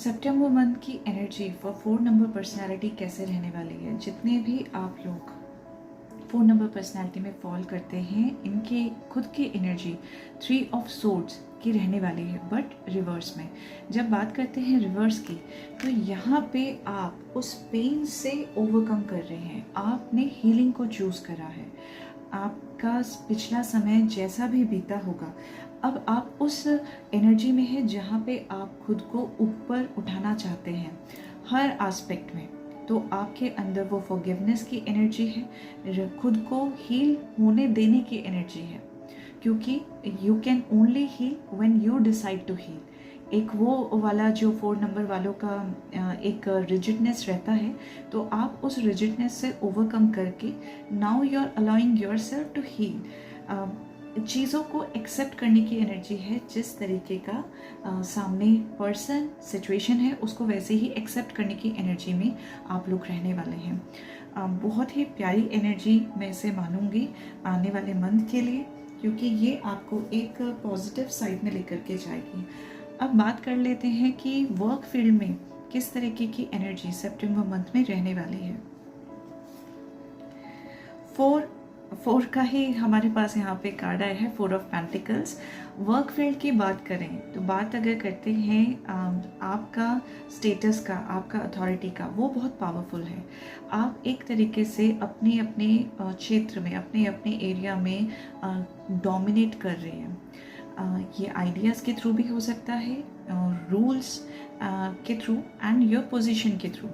सितंबर month की energy for 4 number personality कैसे रहने वाली है। जितने भी आप लोग 4 नंबर पर्सनालिटी में फॉल करते हैं, इनके खुद की एनर्जी 3 ऑफ सोर्ड्स की रहने वाली है, बट रिवर्स में। जब बात करते हैं रिवर्स की, तो यहाँ पे आप उस पेन से ओवरकम कर रहे हैं। आपने हीलिंग को चूज़ करा है। आपका पिछला समय जैसा भी बीता होगा, अब आप उस एनर्जी में है जहाँ पे आप खुद को ऊपर उठाना चाहते हैं हर एस्पेक्ट में। तो आपके अंदर वो फॉरगिवनेस की एनर्जी है, खुद को हील होने देने की एनर्जी है, क्योंकि you can only heal when you decide to heal. एक वो वाला जो 4 नंबर वालों का एक रिजिडनेस रहता है, तो आप उस रिजिडनेस से ओवरकम करके now you are allowing yourself to heal. चीज़ों को एक्सेप्ट करने की एनर्जी है। जिस तरीके का सामने पर्सन सिचुएशन है, उसको वैसे ही एक्सेप्ट करने की एनर्जी में आप लोग रहने वाले हैं। बहुत ही प्यारी एनर्जी मैं इसे मानूंगी आने वाले मंथ के लिए, क्योंकि ये आपको एक पॉजिटिव साइड में लेकर के जाएगी। अब बात कर लेते हैं कि वर्क फील्ड में किस तरीके की एनर्जी सितंबर मंथ में रहने वाली है। फोर का ही हमारे पास यहाँ पे कार्ड आया है, 4 ऑफ पेंटिकल्स। वर्क फील्ड की बात करें तो बात अगर करते हैं आपका स्टेटस का, आपका अथॉरिटी का, वो बहुत पावरफुल है। आप एक तरीके से अपने अपने क्षेत्र में, अपने अपने एरिया में डोमिनेट कर रहे हैं। ये आइडियाज़ के थ्रू भी हो सकता है, रूल्स के थ्रू एंड योर पोजीशन के थ्रू।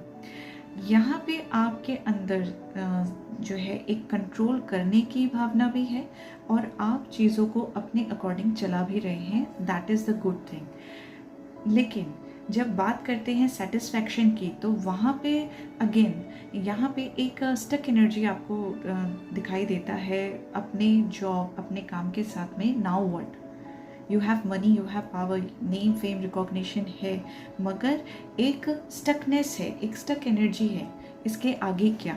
यहाँ पे आपके अंदर जो है एक कंट्रोल करने की भावना भी है, और आप चीज़ों को अपने अकॉर्डिंग चला भी रहे हैं। That is the good thing. लेकिन जब बात करते हैं सेटिस्फैक्शन की, तो वहाँ पे अगेन यहाँ पे एक स्टक एनर्जी आपको दिखाई देता है अपने जॉब, अपने काम के साथ में। Now what, you have money, you have power, name, fame, recognition है, मगर एक स्टकनेस है, एक स्टक एनर्जी है। इसके आगे क्या?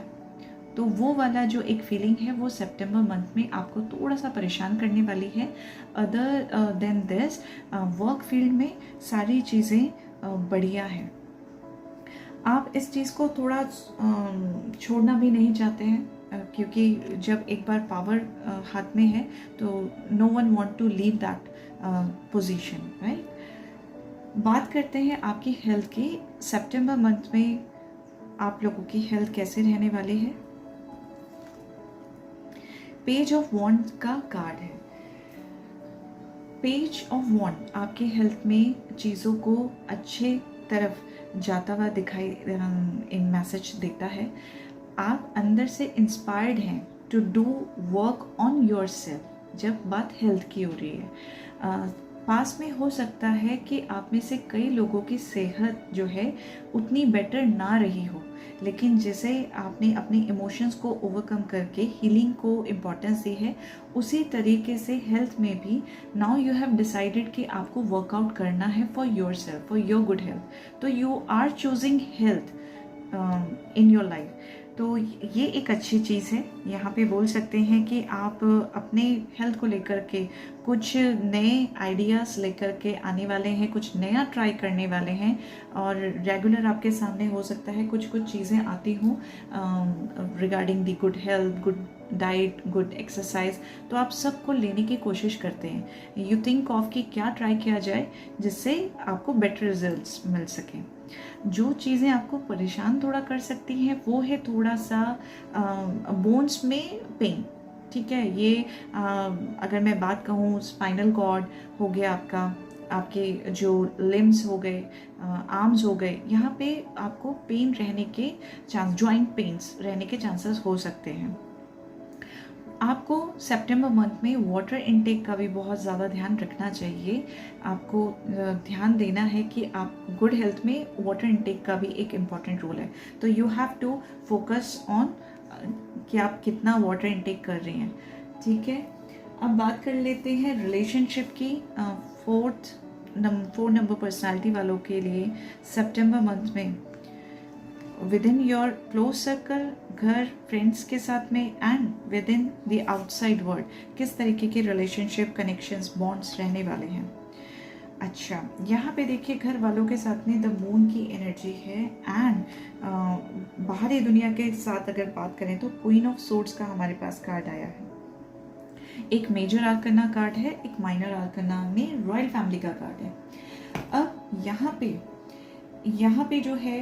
तो वो वाला जो एक फीलिंग है, वो सितंबर मंथ में आपको थोड़ा सा परेशान करने वाली है। Other than this, work field में सारी चीज़ें बढ़िया हैं। आप इस चीज़ को थोड़ा छोड़ना भी नहीं चाहते हैं, क्योंकि जब एक बार पावर हाथ में है तो no one want to leave that position, right. बात करते हैं आपकी हेल्थ की। सितंबर मंथ में आप लोगों की हेल्थ कैसे रहने वाली है। पेज ऑफ वॉन्ड का कार्ड है। पेज ऑफ वॉन्ड आपके हेल्थ में चीज़ों को अच्छे तरफ जाता हुआ दिखाई इन मैसेज देता है। आप अंदर से इंस्पायर्ड हैं to do work on yourself. जब बात हेल्थ की हो रही है, पास में हो सकता है कि आप में से कई लोगों की सेहत जो है उतनी बेटर ना रही हो, लेकिन जैसे आपने अपने इमोशंस को ओवरकम करके हीलिंग को इम्पोर्टेंस दी है, उसी तरीके से हेल्थ में भी नाउ यू हैव डिसाइडेड कि आपको वर्कआउट करना है for yourself, for your good health. तो you are choosing health in your life. तो ये एक अच्छी चीज़ है। यहाँ पे बोल सकते हैं कि आप अपने हेल्थ को लेकर के कुछ नए आइडियाज़ लेकर के आने वाले हैं, कुछ नया ट्राई करने वाले हैं, और रेगुलर आपके सामने हो सकता है कुछ कुछ चीज़ें आती हों regarding the good health, good diet, good exercise. तो आप सबको लेने की कोशिश करते हैं। यू थिंक ऑफ कि क्या ट्राई किया जाए जिससे आपको बेटर रिजल्ट्स मिल सकें। जो चीज़ें आपको परेशान थोड़ा कर सकती हैं, वो है थोड़ा सा बोन्स में पेन, ठीक है। ये अगर मैं बात कहूँ, स्पाइनल कॉर्ड हो गया आपका, आपके जो लिम्स हो गए, आर्म्स हो गए, यहाँ पे आपको पेन रहने के चांस, जॉइंट पेन्स रहने के चांसेस हो सकते हैं। आपको सितंबर मंथ में वाटर इनटेक का भी बहुत ज़्यादा ध्यान रखना चाहिए। आपको ध्यान देना है कि आप गुड हेल्थ में वाटर इनटेक का भी एक इम्पॉर्टेंट रोल है। तो you have to focus on कि आप कितना वाटर इनटेक कर रहे हैं, ठीक है। अब बात कर लेते हैं रिलेशनशिप की। 4 नंबर पर्सनालिटी वालों के लिए सितंबर मंथ में with in your close circle, घर, फ्रेंड्स के साथ में, and with in the outside world किस तरीके के रिलेशनशिप, कनेक्शंस, बॉन्ड्स रहने वाले हैं। अच्छा, यहाँ पे देखिए घर वालों के साथ में द मून की एनर्जी है एंड बाहरी दुनिया के साथ अगर बात करें तो क्वीन ऑफ सोर्ड्स का हमारे पास कार्ड आया है। एक मेजर आर्कना कार्ड है, एक माइनर आर्कना में रॉयल फैमिली का कार्ड है। अब यहाँ पे जो है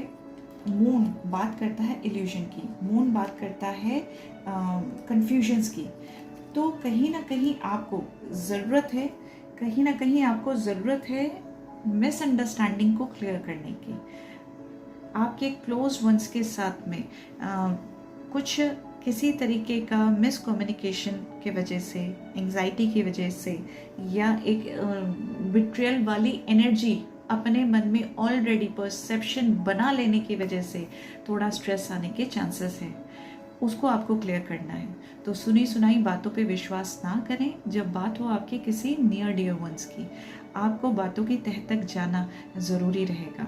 मून बात करता है इल्यूजन की, मून बात करता है कंफ्यूजन्स की। तो कहीं ना कहीं आपको ज़रूरत है मिसअंडरस्टैंडिंग को क्लियर करने की। आपके क्लोज वंस के साथ में कुछ किसी तरीके का मिसकम्युनिकेशन के वजह से, एंजाइटी की वजह से, या एक बिट्रियल वाली एनर्जी अपने मन में ऑलरेडी परसेप्शन बना लेने की वजह से थोड़ा स्ट्रेस आने के चांसेस हैं। उसको आपको क्लियर करना है। तो सुनी सुनाई बातों पे विश्वास ना करें। जब बात हो आपके किसी नियर डियर वंस की, आपको बातों की तह तक जाना ज़रूरी रहेगा।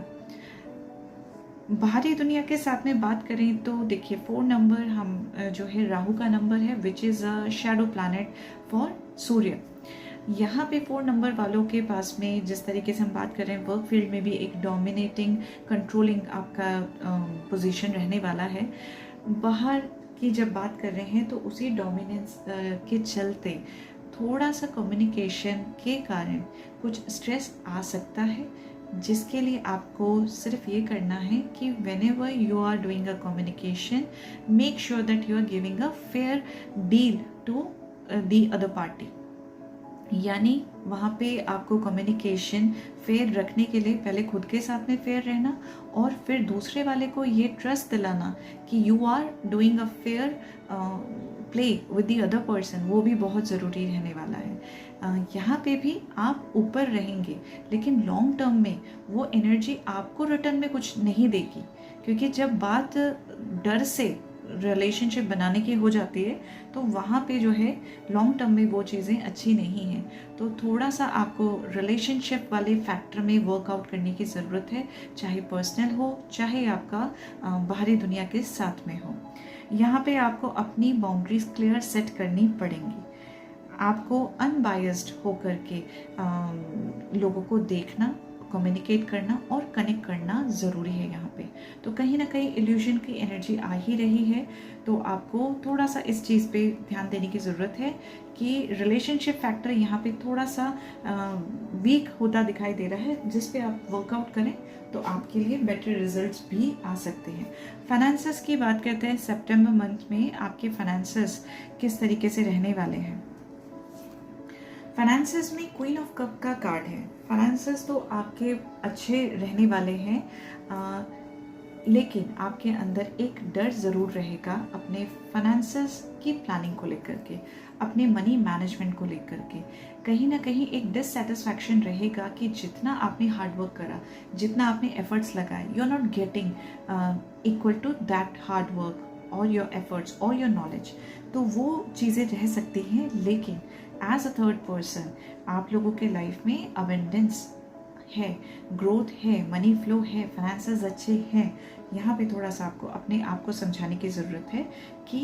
बाहरी दुनिया के साथ में बात करें तो देखिए 4 नंबर हम जो है राहु का नंबर है, which is a shadow planet for सूर्य। यहाँ पे 4 नंबर वालों के पास में जिस तरीके से हम बात कर रहे हैं, वर्क फील्ड में भी एक डोमिनेटिंग, कंट्रोलिंग आपका पोजीशन रहने वाला है। बाहर की जब बात कर रहे हैं तो उसी डोमिनेंस के चलते थोड़ा सा कम्युनिकेशन के कारण कुछ स्ट्रेस आ सकता है, जिसके लिए आपको सिर्फ ये करना है कि whenever you are doing a communication, make sure that you are giving a fair deal to the other party। यानी वहाँ पे आपको कम्युनिकेशन फेयर रखने के लिए पहले खुद के साथ में फेयर रहना, और फिर दूसरे वाले को ये ट्रस्ट दिलाना कि you are doing a fair play with the other person, वो भी बहुत ज़रूरी रहने वाला है। यहाँ पे भी आप ऊपर रहेंगे, लेकिन लॉन्ग टर्म में वो एनर्जी आपको रिटर्न में कुछ नहीं देगी, क्योंकि जब बात डर से रिलेशनशिप बनाने की हो जाती है तो वहाँ पे जो है लॉन्ग टर्म में वो चीज़ें अच्छी नहीं हैं। तो थोड़ा सा आपको रिलेशनशिप वाले फैक्टर में वर्कआउट करने की ज़रूरत है, चाहे पर्सनल हो चाहे आपका बाहरी दुनिया के साथ में हो। यहाँ पे आपको अपनी बाउंड्रीज क्लियर सेट करनी पड़ेंगी। आपको अनबायस्ड होकर के लोगों को देखना, कम्युनिकेट करना और कनेक्ट करना ज़रूरी है यहाँ पे। तो कहीं ना कहीं इल्यूजन की एनर्जी आ ही रही है, तो आपको थोड़ा सा इस चीज़ पे ध्यान देने की ज़रूरत है कि रिलेशनशिप फैक्टर यहाँ पे थोड़ा सा वीक होता दिखाई दे रहा है, जिस पे आप वर्कआउट करें तो आपके लिए बेटर रिजल्ट्स भी आ सकते हैं। फाइनेंसेस की बात करते हैं, सितंबर मंथ में आपके फाइनेंसेस किस तरीके से रहने वाले हैं। फाइनेंसेस में क्वीन ऑफ कप का कार्ड है। फाइनेंसेस तो आपके अच्छे रहने वाले हैं, लेकिन आपके अंदर एक डर ज़रूर रहेगा अपने फाइनेंसेस की प्लानिंग को लेकर के, अपने मनी मैनेजमेंट को लेकर के। कहीं ना कहीं एक डिससेटिस्फैक्शन रहेगा कि जितना आपने हार्ड वर्क करा, जितना आपने एफर्ट्स लगाए, you are not getting equal to that hard work और योर एफर्ट्स और योर नॉलेज। तो वो चीज़ें रह सकती हैं, लेकिन एज अ थर्ड पर्सन आप लोगों के लाइफ में अबेंडेंस है, ग्रोथ है, मनी फ्लो है, फाइनेंसेस अच्छे हैं। यहाँ पे थोड़ा सा आपको अपने आप को समझाने की ज़रूरत है कि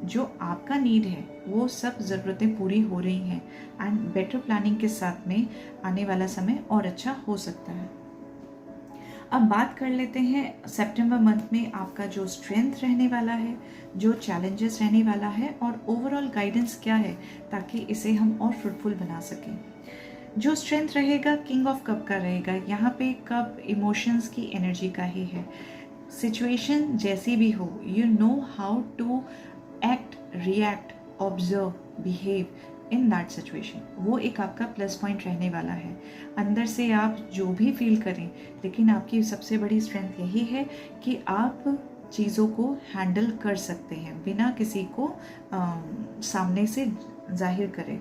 जो आपका नीड है वो सब ज़रूरतें पूरी हो रही हैं, एंड बेटर प्लानिंग के साथ में आने वाला समय और अच्छा हो सकता है। अब बात कर लेते हैं सितंबर मंथ में आपका जो स्ट्रेंथ रहने वाला है, जो चैलेंजेस रहने वाला है, और ओवरऑल गाइडेंस क्या है, ताकि इसे हम और फ्रूटफुल बना सकें। जो स्ट्रेंथ रहेगा किंग ऑफ कप का रहेगा। यहाँ पे कप इमोशंस की एनर्जी का ही है। सिचुएशन जैसी भी हो, you know how to act, react, observe, behave in that situation, वो एक आपका प्लस पॉइंट रहने वाला है। अंदर से आप जो भी फील करें, लेकिन आपकी सबसे बड़ी स्ट्रेंथ यही है कि आप चीज़ों को हैंडल कर सकते हैं बिना किसी को सामने से जाहिर करें।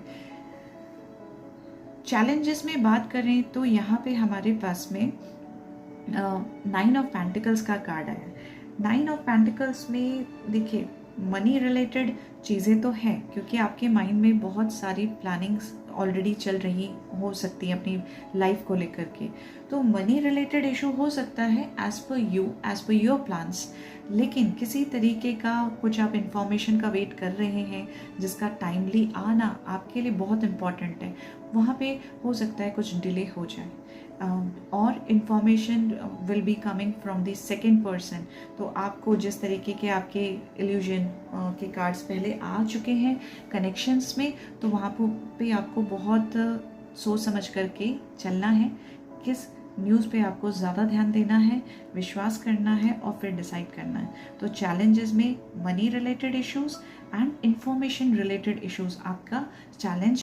चैलेंजेस में बात करें तो यहाँ पे हमारे पास में 9 ऑफ पेंटिकल्स का कार्ड आया। 9 ऑफ पेंटिकल्स में देखिए मनी रिलेटेड चीज़ें तो हैं, क्योंकि आपके माइंड में बहुत सारी प्लानिंग्स ऑलरेडी चल रही हो सकती है अपनी लाइफ को लेकर के। तो मनी रिलेटेड इशू हो सकता है एज़ पर योर प्लान्स, लेकिन किसी तरीके का कुछ आप इंफॉर्मेशन का वेट कर रहे हैं जिसका टाइमली आना आपके लिए बहुत इम्पॉर्टेंट है, वहाँ पे हो सकता है कुछ डिले हो जाए। और information will be coming from the second person. तो आपको जिस तरीके के आपके इल्यूजन के कार्ड्स पहले आ चुके हैं कनेक्शंस में, तो वहाँ पे आपको बहुत सोच समझ करके चलना है, किस न्यूज़ पे आपको ज़्यादा ध्यान देना है, विश्वास करना है और फिर डिसाइड करना है। तो चैलेंजेस में money related issues and information related issues आपका चैलेंज